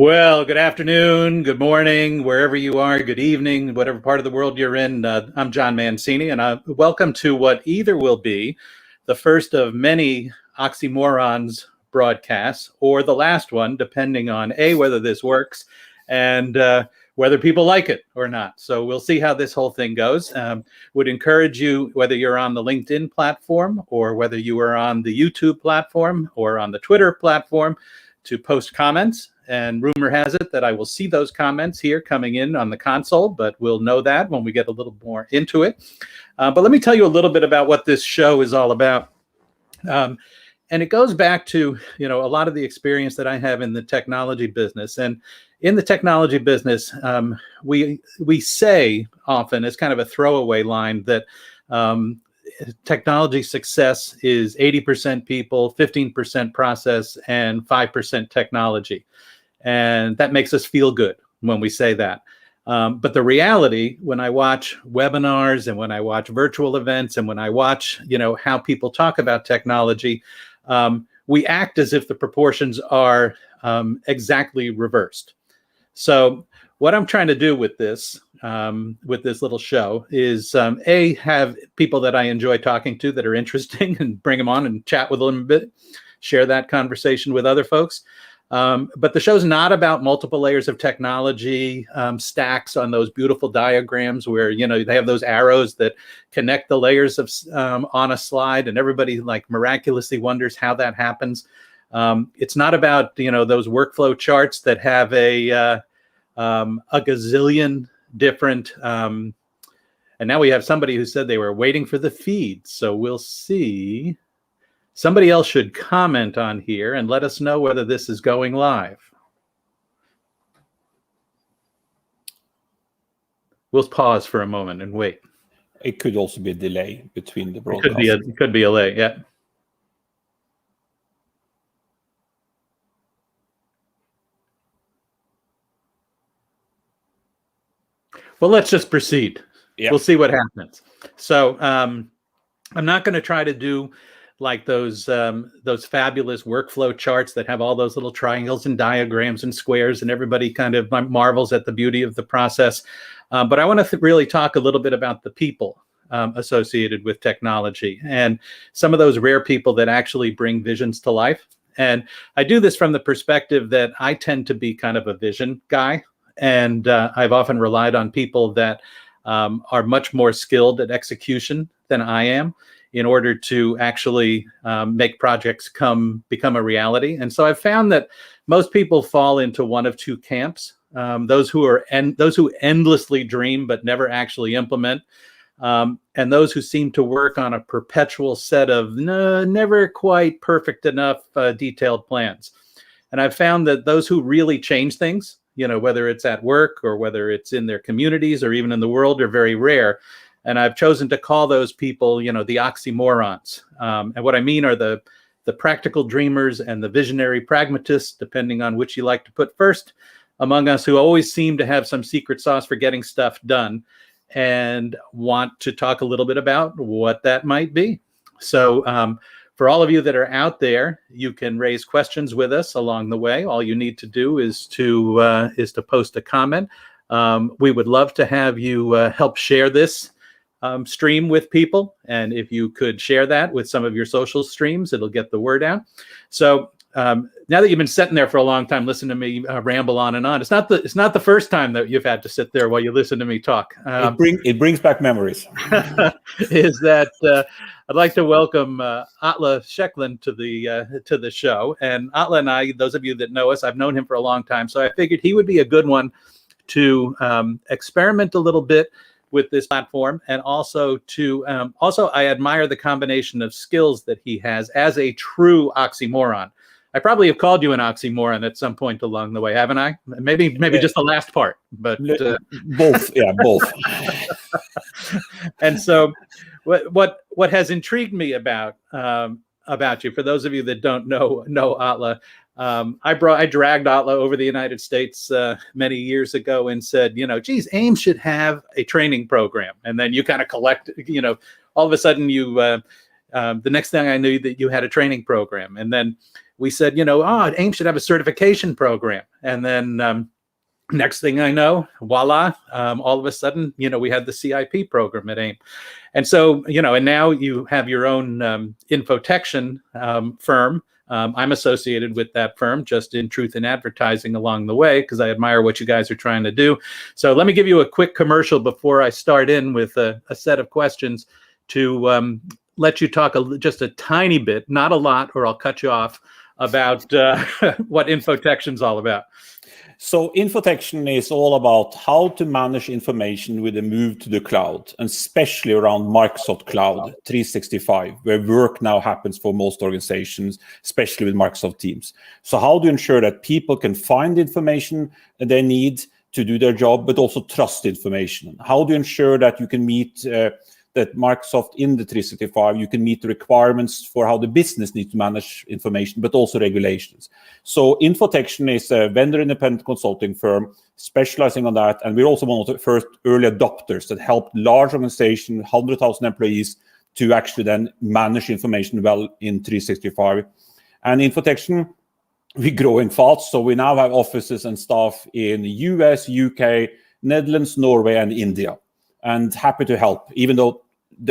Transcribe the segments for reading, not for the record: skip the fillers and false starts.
Well, good afternoon, good morning, wherever you are, good evening, whatever part of the world you're in. I'm John Mancini, and welcome to what either will be the first of many OxyMorons broadcasts, or the last one, depending on A, whether this works, and whether people like it or not. So we'll see how this whole thing goes. Would encourage you, whether you're on the LinkedIn platform, or whether you are on the YouTube platform, or on the Twitter platform, to post comments. And rumor has it that I will see those comments here coming in on the console, but we'll know that when we get a little more into it. But let me tell you a little bit about what this show is all about. And it goes back to, a lot of the experience that I have in the technology business. And in the technology business, we say often, as kind of a throwaway line, that technology success is 80% people, 15% process, and 5% technology. And that makes us feel good when we say that. But the reality, when I watch webinars and when I watch virtual events and when I watch, how people talk about technology, we act as if the proportions are exactly reversed. So what I'm trying to do with this little show is have people that I enjoy talking to that are interesting and bring them on and chat with them a bit, share that conversation with other folks. But the show's not about multiple layers of technology, stacks on those beautiful diagrams where, they have those arrows that connect the layers of on a slide, and everybody like miraculously wonders how that happens. It's not about, those workflow charts that have a gazillion different, and now we have somebody who said they were waiting for the feed. So we'll see. Somebody else should comment on here and let us know whether this is going live. We'll pause for a moment and wait. It could also be a delay between the broadcasts. It could be a delay, yeah. Well, let's just proceed. Yeah. We'll see what happens. So I'm not going to try to do like those fabulous workflow charts that have all those little triangles and diagrams and squares, and everybody kind of marvels at the beauty of the process. But I want to really talk a little bit about the people associated with technology and some of those rare people that actually bring visions to life. And I do this from the perspective that I tend to be kind of a vision guy. And I've often relied on people that are much more skilled at execution than I am in order to actually make projects become a reality. And so I've found that most people fall into one of two camps: those who endlessly dream but never actually implement, and those who seem to work on a perpetual set of never quite perfect enough detailed plans. And I've found that those who really change things, whether it's at work or whether it's in their communities or even in the world, are very rare. And I've chosen to call those people, the OxyMorons. And what I mean are the practical dreamers and the visionary pragmatists, depending on which you like to put first, among us, who always seem to have some secret sauce for getting stuff done and want to talk a little bit about what that might be. So for all of you that are out there, you can raise questions with us along the way. All you need to do is to post a comment. We would love to have you help share this stream with people. And if you could share that with some of your social streams, it'll get the word out. So now that you've been sitting there for a long time, listen to me ramble on and on. It's not the first time that you've had to sit there while you listen to me talk. It brings back memories. Is that I'd like to welcome Atle Skjekkeland to the show. And Atle and I, those of you that know us, I've known him for a long time, so I figured he would be a good one to experiment a little bit with this platform, and also I admire the combination of skills that he has as a true oxymoron. I probably have called you an oxymoron at some point along the way, haven't I? Maybe just the last part, but both. Yeah, both. And so what has intrigued me about you, for those of you that don't know Atle, I dragged Atle over the United States many years ago and said, geez, AIM should have a training program. And then you kind of collect, all of a sudden you, the next thing I knew that you had a training program. And then we said, AIM should have a certification program. And then next thing I know, voila, all of a sudden, we had the CIP program at AIM. And so, and now you have your own Infotechtion firm. I'm associated with that firm just in truth in advertising along the way, because I admire what you guys are trying to do. So let me give you a quick commercial before I start in with a set of questions to let you talk just a tiny bit, not a lot, or I'll cut you off, about what Infotection's all about. So Infotechtion is all about how to manage information with a move to the cloud, and especially around Microsoft Cloud 365, where work now happens for most organizations, especially with Microsoft Teams. So how to ensure that people can find information that they need to do their job, but also trust information. How to ensure that you can meet that Microsoft in the 365, you can meet the requirements for how the business needs to manage information, but also regulations. So Infotechtion is a vendor-independent consulting firm specializing on that, and we're also one of the first early adopters that helped large organizations, 100,000 employees, to actually then manage information well in 365. And Infotechtion, we're growing fast, so we now have offices and staff in the US, UK, Netherlands, Norway, and India. And happy to help, even though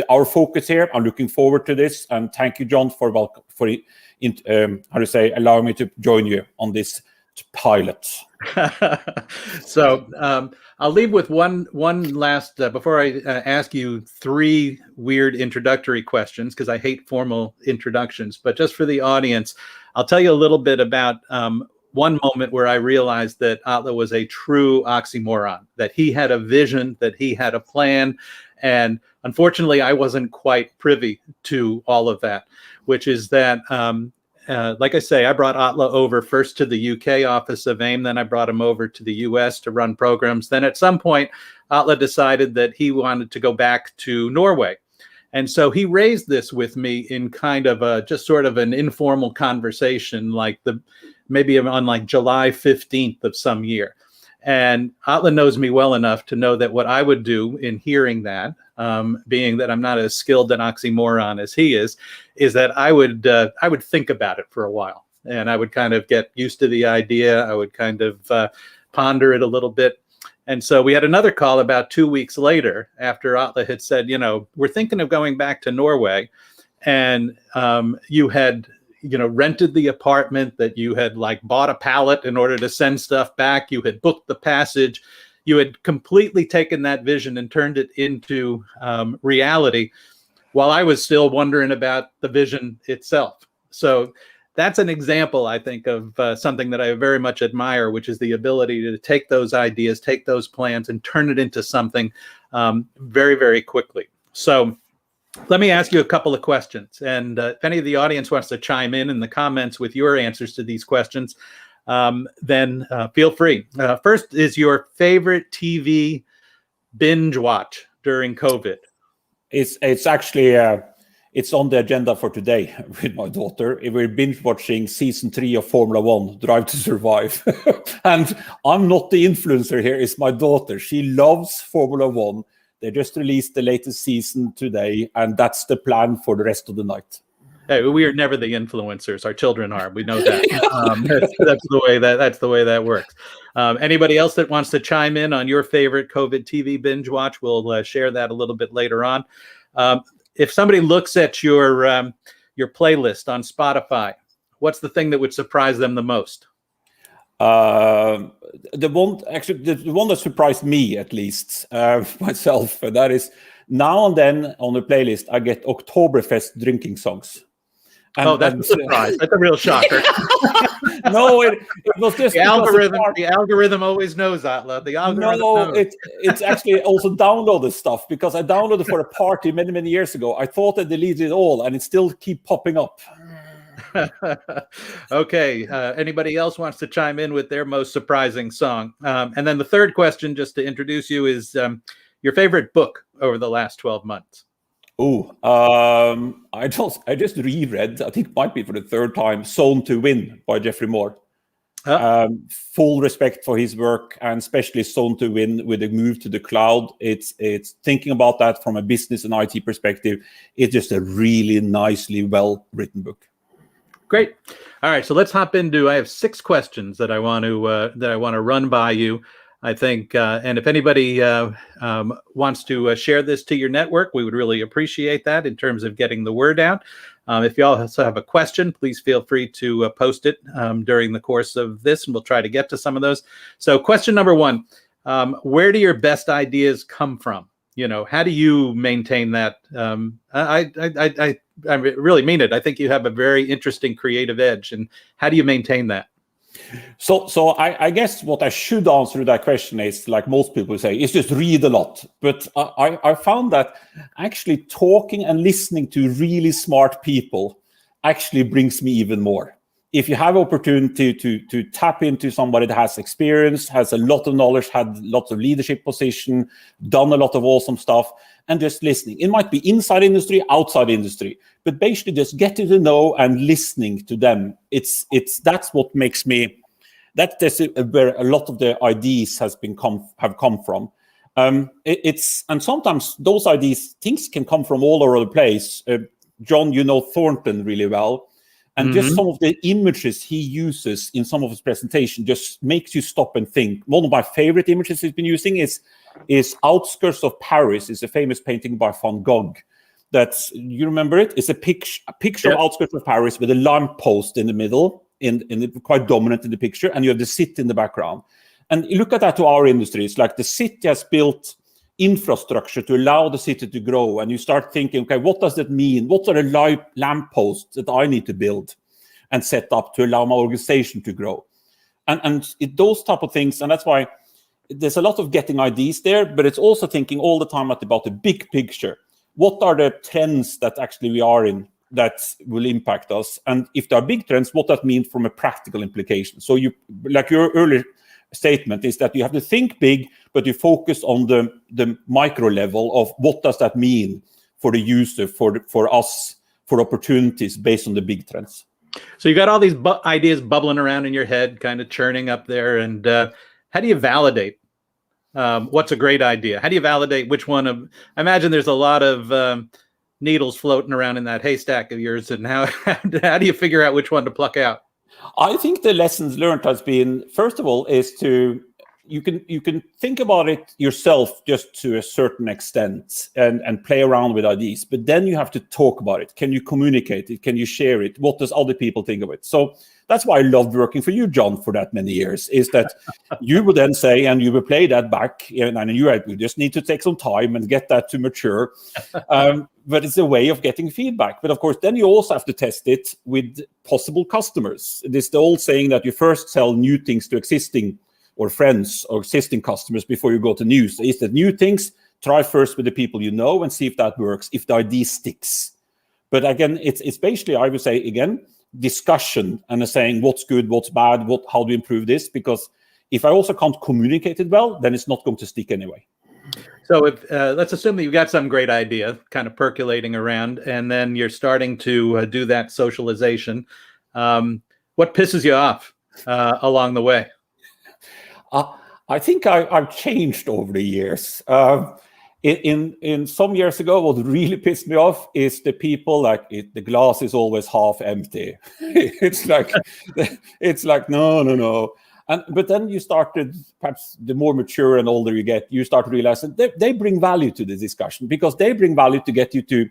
our focus here, I'm looking forward to this. And thank you, John, for allowing me to join you on this pilot. So I'll leave with one last, before I ask you 3 weird introductory questions, because I hate formal introductions, but just for the audience, I'll tell you a little bit about one moment where I realized that Atle was a true oxymoron, that he had a vision, that he had a plan. And unfortunately, I wasn't quite privy to all of that, which is that, like I say, I brought Atle over first to the UK office of AIM, then I brought him over to the US to run programs. Then at some point, Atle decided that he wanted to go back to Norway. And so he raised this with me in kind of just sort of an informal conversation, maybe on like July 15th of some year. And Atle knows me well enough to know that what I would do in hearing that, being that I'm not as skilled an oxymoron as he is that I would think about it for a while. And I would kind of get used to the idea. I would kind of ponder it a little bit. And so we had another call about 2 weeks later after Atle had said, we're thinking of going back to Norway. And you had rented the apartment, that you had bought a pallet in order to send stuff back. You had booked the passage. You had completely taken that vision and turned it into reality, while I was still wondering about the vision itself. So that's an example, I think, of something that I very much admire, which is the ability to take those ideas, take those plans, and turn it into something very, very quickly. So let me ask you a couple of questions. And if any of the audience wants to chime in the comments with your answers to these questions, then feel free. First, is your favorite TV binge watch during COVID? It's actually it's on the agenda for today with my daughter. We're binge watching season 3 of Formula 1, Drive to Survive. And I'm not the influencer here, it's my daughter. She loves Formula 1. They just released the latest season today, and that's the plan for the rest of the night. Hey, we are never the influencers. Our children are. We know that. That's the way that works. Anybody else that wants to chime in on your favorite COVID TV binge watch, we'll share that a little bit later on. If somebody looks at your playlist on Spotify, what's the thing that would surprise them the most? The one that surprised me, at least myself, that is now and then on the playlist I get Oktoberfest drinking songs. That's a surprise. That's a real shocker. No, it was just the algorithm. The algorithm always knows that. The algorithm. No, it's actually also downloaded stuff, because I downloaded for a party many years ago. I thought I deleted it all, and it still keep popping up. Okay. Anybody else wants to chime in with their most surprising song? And then the third question, just to introduce you, is your favorite book over the last 12 months. I just reread, I think it might be for the third time, Zone to Win by Jeffrey Moore. Full respect for his work, and especially Zone to Win with the move to the cloud. It's thinking about that from a business and IT perspective. It's just a really nicely well-written book. Great. All right, so let's hop into. I have 6 questions that I want to run by you. I think, and if anybody wants to share this to your network, we would really appreciate that in terms of getting the word out. If you also have a question, please feel free to post it during the course of this, and we'll try to get to some of those. So, question number 1: where do your best ideas come from? How do you maintain that? I really mean it. I think you have a very interesting creative edge, and how do you maintain that? So I guess what I should answer to that question is, like most people say, is just read a lot. But I found that actually talking and listening to really smart people actually brings me even more. If you have opportunity to tap into somebody that has experience, has a lot of knowledge, had lots of leadership position, done a lot of awesome stuff, and just listening. It might be inside industry, outside industry, but basically just getting to know and listening to them. That's what makes me. That's where a lot of the ideas have come from. And sometimes those ideas, things can come from all over the place. John, you know Thornton really well. And just some of the images he uses in some of his presentation just makes you stop and think. One of my favorite images he's been using is Outskirts of Paris. It's a famous painting by Van Gogh. You remember it? It's a picture of Outskirts of Paris with a lamppost in the middle, quite dominant in the picture, and you have the city in the background. And you look at that to our industry. It's like the city has built infrastructure to allow the city to grow, and you start thinking, okay, what does that mean? What are the lampposts that I need to build and set up to allow my organization to grow? And those type of things, and that's why there's a lot of getting ideas there, but it's also thinking all the time about the big picture. What are the trends that actually we are in that will impact us? And if there are big trends, what that means from a practical implication. So like your earlier statement is that you have to think big, but you focus on the micro level of what does that mean for the user, for us, for opportunities based on the big trends. So you got all these ideas bubbling around in your head, kind of churning up there. And how do you validate what's a great idea? How do you validate which one of? I imagine there's a lot of needles floating around in that haystack of yours, and how do you figure out which one to pluck out? I think the lessons learned has been, first of all, is you can think about it yourself just to a certain extent and play around with ideas, but then you have to talk about it. Can you communicate it? Can you share it? What does other people think of it? So that's why I loved working for you, John, for that many years, is that you would then say, and you would play that back, and you just need to take some time and get that to mature. But it's a way of getting feedback. But of course, then you also have to test it with possible customers. It is the old saying that you first sell new things to existing or friends or existing customers before you go to new. So is that new things, try first with the people you know and see if that works, if the idea sticks. But again, it's basically, I would say, again, discussion and saying what's good, what's bad, how do we improve this? Because if I also can't communicate it well, then it's not going to stick anyway. So if let's assume that you've got some great idea kind of percolating around, and then you're starting to do that socialization. What pisses you off along the way? I think I've changed over the years. In some years ago, what really pissed me off is the people the glass is always half empty. it's like no. But then you started, perhaps the more mature and older you get, you start to realize that they bring value to the discussion, because they bring value to get you to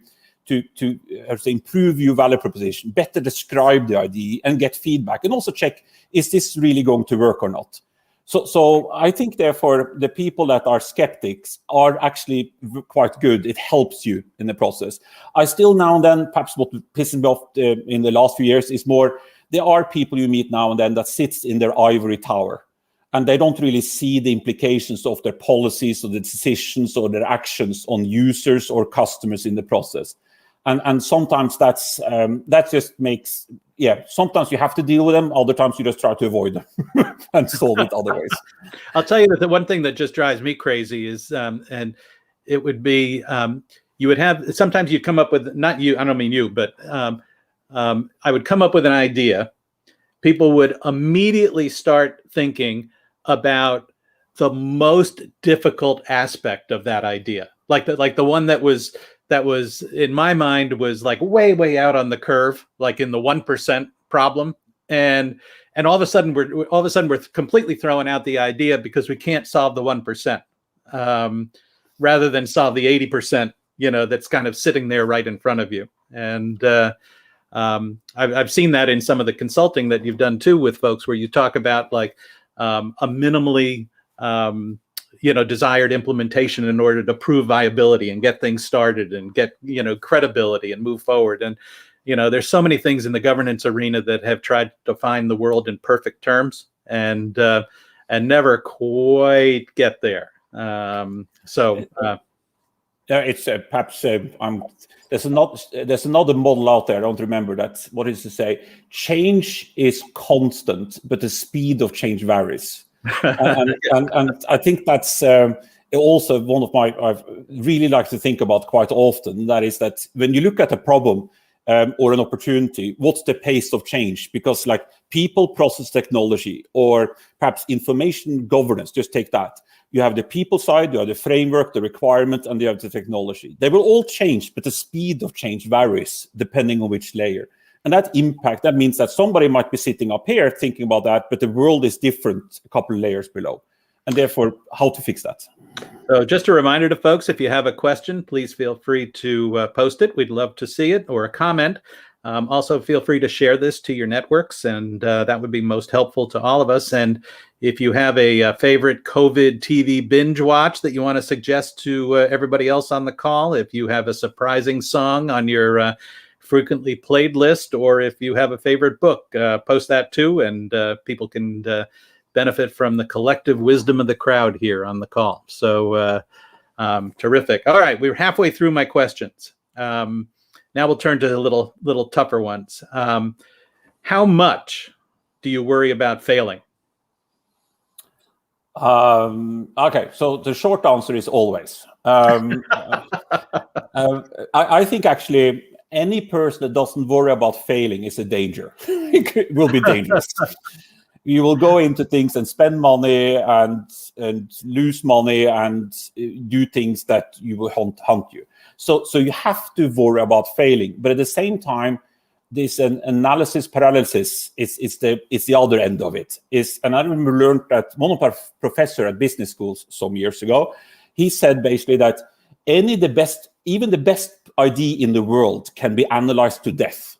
improve your value proposition, better describe the idea and get feedback, and also check, is this really going to work or not? So I think, therefore, the people that are skeptics are actually quite good. It helps you in the process. I still now and then, perhaps what pisses me off in the last few years is more, there are people you meet now and then that sits in their ivory tower, and they don't really see the implications of their policies or the decisions or their actions on users or customers in the process. And sometimes that just makes, sometimes you have to deal with them. Other times you just try to avoid them and solve it other ways. I'll tell you that the one thing that just drives me crazy is, and it would be, you would have, sometimes you'd come up with, not you, I don't mean you, but I would come up with an idea. People would immediately start thinking about the most difficult aspect of that idea. Like the one that was in my mind was like way out on the curve, like in the 1% problem, and all of a sudden we're completely throwing out the idea because we can't solve the 1%, rather than solve the 80%, that's kind of sitting there right in front of you. And I've seen that in some of the consulting that you've done too with folks, where you talk about like a minimally desired implementation in order to prove viability and get things started and get credibility and move forward. And there's so many things in the governance arena that have tried to define the world in perfect terms and never quite get there. It's perhaps there's another model out there. I don't remember that. What is to say? Change is constant, but the speed of change varies. and I think that's also one of I really like to think about quite often. That is that when you look at a problem or an opportunity, what's the pace of change? Because like people, process, technology, or perhaps information governance, just take that. You have the people side, you have the framework, the requirement, and you have the technology. They will all change, but the speed of change varies depending on which layer. And that means that somebody might be sitting up here thinking about that, but the world is different a couple of layers below. And therefore, how to fix that? So just a reminder to folks, if you have a question, please feel free to post it. We'd love to see it, or a comment. Also, feel free to share this to your networks, and that would be most helpful to all of us. And if you have a favorite COVID TV binge watch that you want to suggest to everybody else on the call, if you have a surprising song on your frequently played list, or if you have a favorite book, post that too, and people can benefit from the collective wisdom of the crowd here on the call. So terrific. All right, we're halfway through my questions. Now we'll turn to the little tougher ones. How much do you worry about failing? Okay, so the short answer is always. I think actually any person that doesn't worry about failing is a danger. It will be dangerous. You will go into things and spend money and lose money and do things that you will haunt you. So you have to worry about failing, but at the same time, this analysis paralysis is the other end of it. And I remember learned that one of our professor at business schools some years ago, he said basically that even the best idea in the world can be analyzed to death.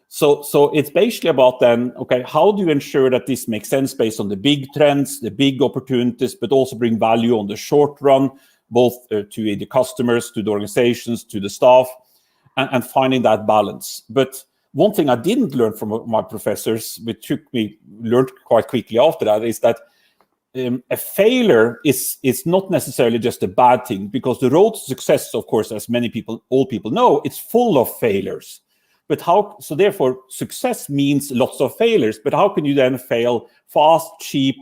So it's basically about then, okay, how do you ensure that this makes sense based on the big trends, the big opportunities, but also bring value on the short run, both to the customers, to the organizations, to the staff, and finding that balance. But one thing I didn't learn from my professors, which learned quite quickly after that, is that a failure is not necessarily just a bad thing, because the road to success, of course, as all people know, it's full of failures. But so therefore, success means lots of failures. But how can you then fail fast, cheap,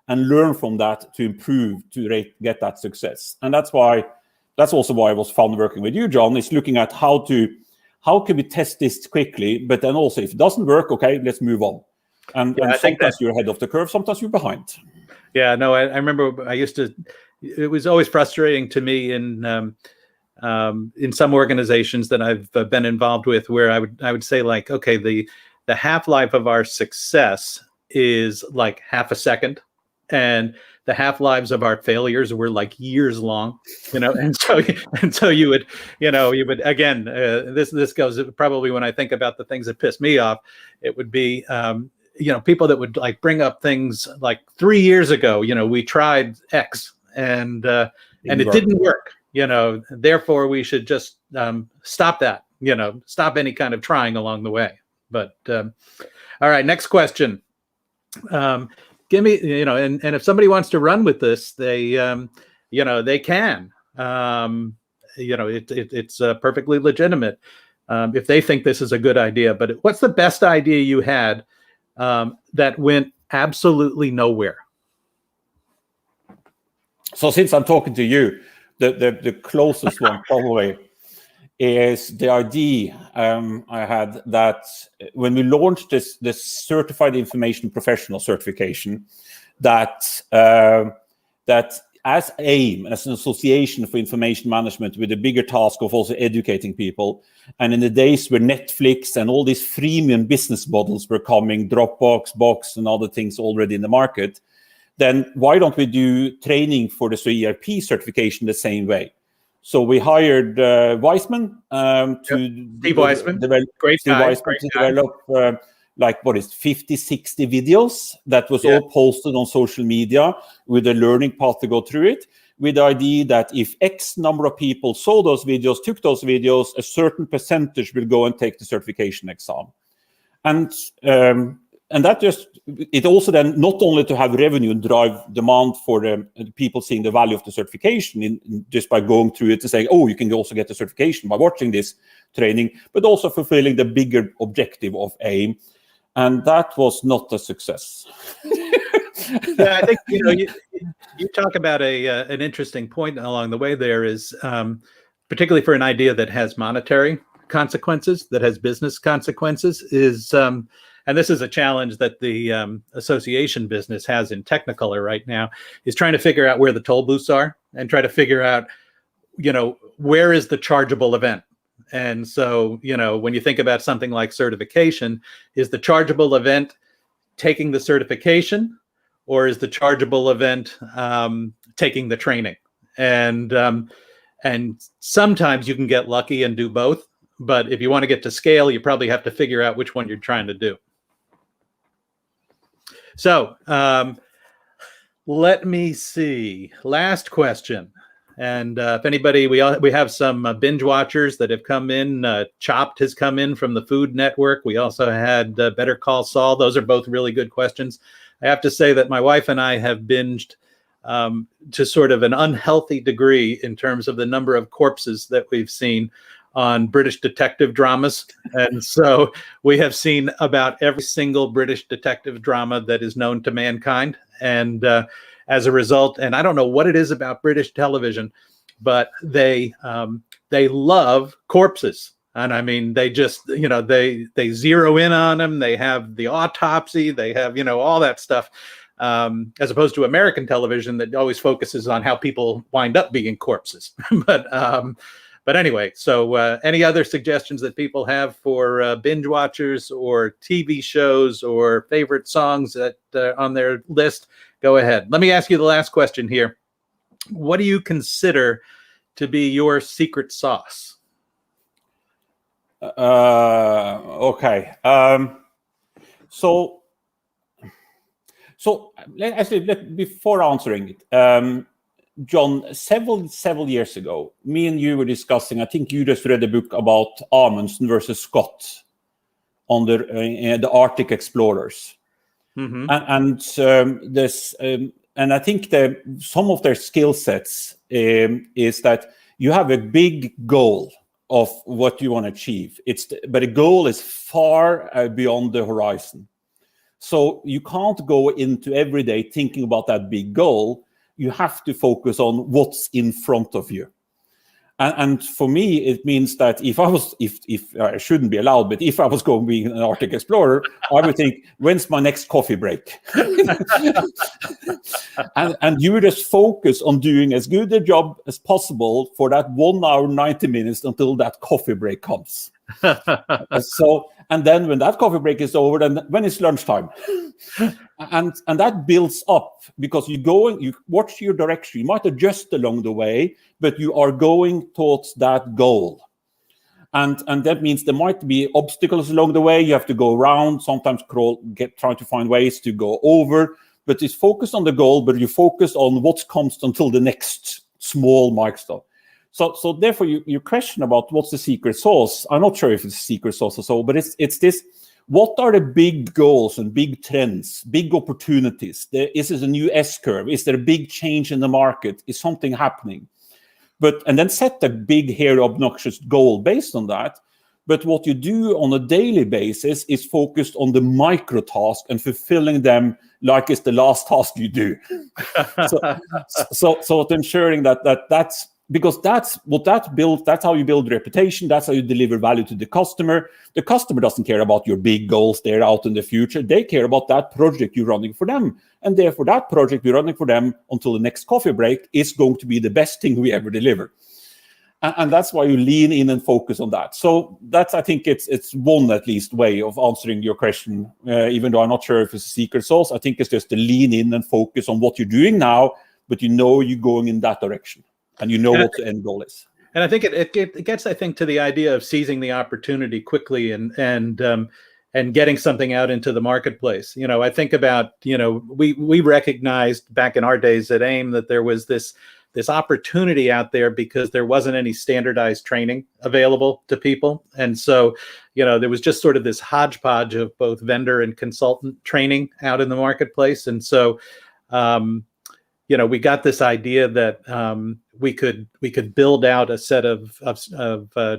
and learn from that to improve, to get that success? And that's also why it was fun working with you, John, is looking at how can we test this quickly, but then also if it doesn't work, okay, let's move on. And sometimes you're ahead of the curve, sometimes you're behind. Yeah, no, I remember it was always frustrating to me in some organizations that I've been involved with, where I would say like, okay, the half-life of our success is like half a second, and the half-lives of our failures were like years long, and so you would again, this goes probably when I think about the things that piss me off, it would be people that would like bring up things like 3 years ago, we tried X and it didn't work, therefore we should just stop that, stop any kind of trying along the way. But all right, next question. Give me, and if somebody wants to run with this, they can. It's perfectly legitimate if they think this is a good idea. But what's the best idea you had that went absolutely nowhere? So since I'm talking to you, the closest one probably is the idea I had that when we launched this certified information professional certification, that as AIM, as an association for information management, with a bigger task of also educating people, and in the days where Netflix and all these freemium business models were coming, Dropbox, Box, and other things already in the market, then why don't we do training for the ERP certification the same way? So we hired Weissman Steve Weissman, develop like 50, 60 videos that was all posted on social media with a learning path to go through it, with the idea that if X number of people saw those videos, took those videos, a certain percentage will go and take the certification exam. And that it also then not only to have revenue and drive demand for the people seeing the value of the certification just by going through it and saying, oh, you can also get the certification by watching this training, but also fulfilling the bigger objective of AIM. And that was not a success. Yeah, I think you talk about an interesting point along the way there is, particularly for an idea that has monetary consequences, that has business consequences, is and this is a challenge that the association business has in Technicolor right now, is trying to figure out where the toll booths are and try to figure out, where is the chargeable event. And so, when you think about something like certification, is the chargeable event taking the certification, or is the chargeable event taking the training? And sometimes you can get lucky and do both. But if you want to get to scale, you probably have to figure out which one you're trying to do. So let me see. Last question. And if anybody, we have some binge watchers that have come in. Chopped has come in from the Food Network. We also had Better Call Saul. Those are both really good questions. I have to say that my wife and I have binged to sort of an unhealthy degree in terms of the number of corpses that we've seen on British detective dramas. And so we have seen about every single British detective drama that is known to mankind. And as a result, and I don't know what it is about British television, but they love corpses. And I mean, they just, they zero in on them. They have the autopsy, they have, all that stuff, as opposed to American television that always focuses on how people wind up being corpses. But anyway, so any other suggestions that people have for binge watchers or TV shows or favorite songs that on their list, go ahead. Let me ask you the last question here. What do you consider to be your secret sauce? Okay. So actually, before answering it, John, several years ago, me and you were discussing, I think you just read a book about Amundsen versus Scott on the Arctic explorers. Mm-hmm. And I think some of their skill sets is that you have a big goal of what you want to achieve. But the goal is far beyond the horizon. So you can't go into every day thinking about that big goal. You have to focus on what's in front of you. And for me, it means that if I shouldn't be allowed, but if I was going to be an Arctic explorer, I would think, when's my next coffee break? and you just focus on doing as good a job as possible for that 1 hour, 90 minutes until that coffee break comes. And then when that coffee break is over, then when it's lunchtime. And that builds up because you watch your direction. You might adjust along the way, but you are going towards that goal. And that means there might be obstacles along the way. You have to go around, sometimes trying to find ways to go over. But it's focused on the goal, but you focus on what comes until the next small milestone. So therefore, your question about what's the secret sauce, I'm not sure if it's a secret sauce or so, but it's this, what are the big goals and big trends, big opportunities? Is this a new S-curve? Is there a big change in the market? Is something happening? And then set a big, hairy, obnoxious goal based on that. But what you do on a daily basis is focused on the micro task and fulfilling them like it's the last task you do. so ensuring that's because that's what that builds. That's how you build reputation. That's how you deliver value to the customer. The customer doesn't care about your big goals there out in the future. They care about that project you're running for them. And therefore, that project you're running for them until the next coffee break is going to be the best thing we ever deliver. And that's why you lean in and focus on that. So that's, I think it's one at least way of answering your question, even though I'm not sure if it's a secret sauce. I think it's just to lean in and focus on what you're doing now, but you know you're going in that direction. And you know what the end goal is. And I think it gets, I think, to the idea of seizing the opportunity quickly and getting something out into the marketplace. You know, I think about, you know, we recognized back in our days at AIM that there was this opportunity out there because there wasn't any standardized training available to people. And so, you know, there was just sort of this hodgepodge of both vendor and consultant training out in the marketplace. And so, you know, we got this idea that we could build out a set of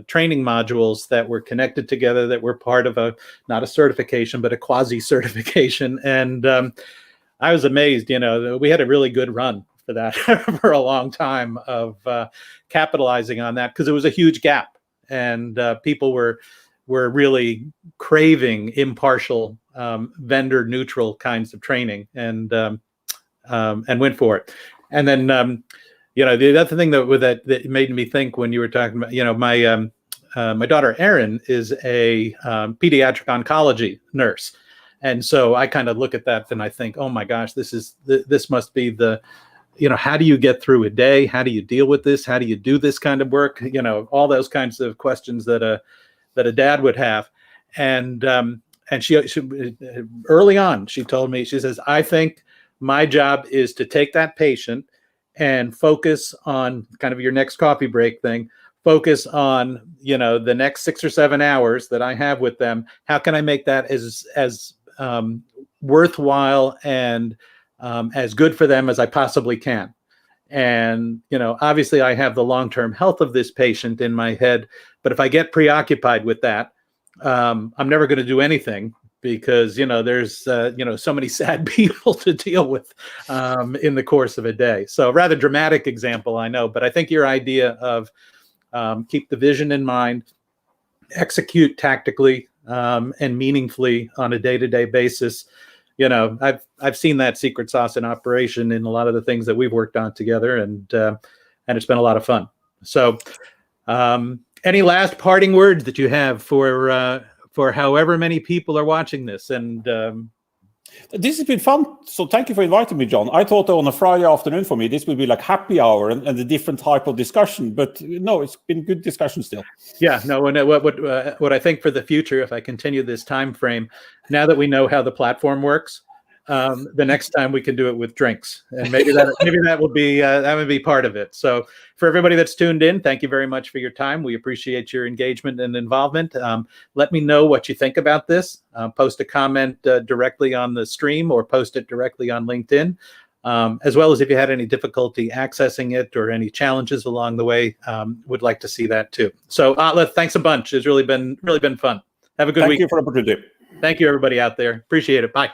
training modules that were connected together, that were part of not a certification, but a quasi-certification. And I was amazed, you know, we had a really good run for that for a long time of capitalizing on that, because it was a huge gap, and people were really craving impartial, vendor neutral kinds of training, and went for it. And then, you know, the other thing that made me think when you were talking about, you know, my daughter Erin is a pediatric oncology nurse, and so I kind of look at that and I think, oh my gosh, this must be the, you know, how do you get through a day? How do you deal with this? How do you do this kind of work? You know, all those kinds of questions that a dad would have. And she early on, she told me, she says, I think my job is to take that patient and focus on kind of your next coffee break thing, focus on, you know, the next 6 or 7 hours that I have with them. How can I make that as worthwhile and as good for them as I possibly can? And, you know, obviously I have the long-term health of this patient in my head, but if I get preoccupied with that, I'm never going to do anything, because, you know, there's, you know, so many sad people to deal with in the course of a day. So rather dramatic example, I know, but I think your idea of keep the vision in mind, execute tactically and meaningfully on a day-to-day basis. You know, I've seen that secret sauce in operation in a lot of the things that we've worked on together, and it's been a lot of fun. So, any last parting words that you have for however many people are watching this? And this has been fun. So thank you for inviting me, John. I thought on a Friday afternoon for me, this would be like happy hour and a different type of discussion. But no, it's been good discussion still. Yeah, no. And what I think for the future, if I continue this time frame, now that we know how the platform works, the next time we can do it with drinks, and maybe that would be part of it. So for everybody that's tuned in, thank you very much for your time. We appreciate your engagement and involvement. Let me know what you think about this. Post a comment directly on the stream, or post it directly on LinkedIn, as well as if you had any difficulty accessing it or any challenges along the way. Would like to see that too. So Atle, thanks a bunch. It's really been fun. Have a good week. Thank you for the opportunity. Thank you, everybody out there. Appreciate it. Bye.